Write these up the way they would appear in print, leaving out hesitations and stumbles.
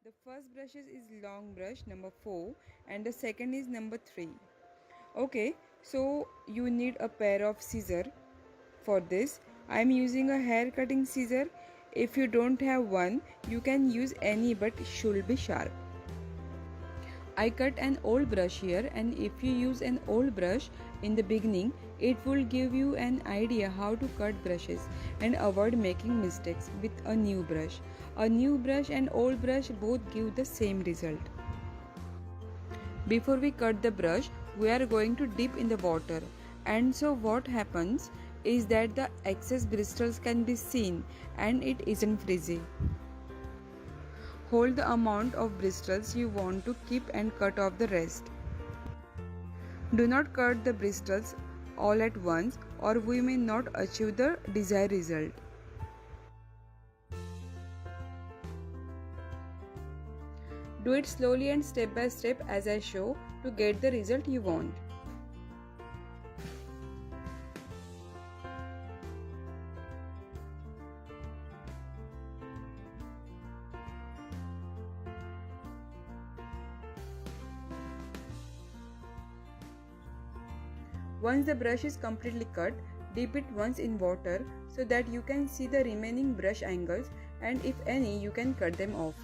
The first brushes is long brush number 4 and the second is number 3. Okay, so you need a pair of scissors. For this, I am using a hair cutting scissor. If you don't have one, you can use any but it should be sharp. I cut an old brush here, and if you use an old brush in the beginning, it will give you an idea how to cut brushes and avoid making mistakes with a new brush. A new brush and old brush both give the same result. Before we cut the brush, we are going to dip in the water, and so what happens is that the excess bristles can be seen and it isn't frizzy. Hold the amount of bristles you want to keep and cut off the rest. Do not cut the bristles all at once or we may not achieve the desired result. Do it slowly and step by step as I show to get the result you want. Once the brush is completely cut, dip it once in water so that you can see the remaining brush angles, and if any you can cut them off.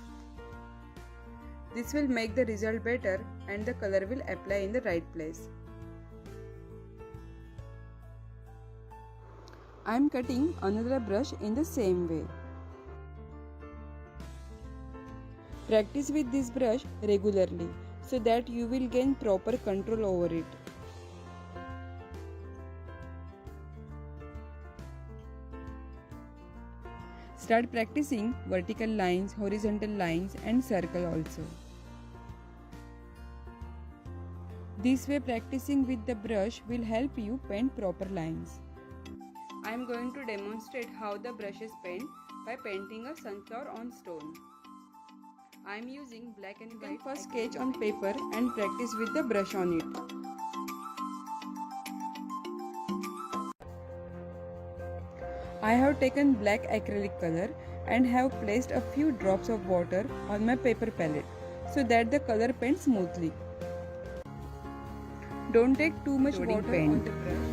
This will make the result better and the color will apply in the right place. I am cutting another brush in the same way. Practice with this brush regularly so that you will gain proper control over it. Start practicing vertical lines, horizontal lines and circle also. This way practicing with the brush will help you paint proper lines. I am going to demonstrate how the brushes paint by painting a sunflower on stone. I am using black and white. First sketch on paper and practice with the brush on it. I have taken black acrylic color and have placed a few drops of water on my paper palette so that the color paints smoothly. Don't take too much water on the brush.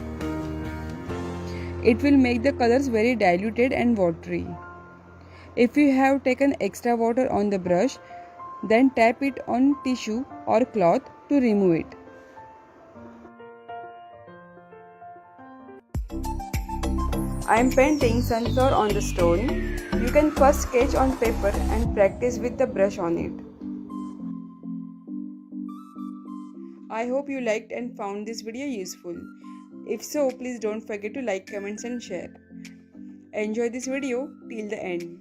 It will make the colors very diluted and watery. If you have taken extra water on the brush, then tap it on tissue or cloth to remove it. I am painting sunflower on the stone. You can first sketch on paper and practice with the brush on it. I hope you liked and found this video useful. If so, please don't forget to like, comments and share. Enjoy this video till the end.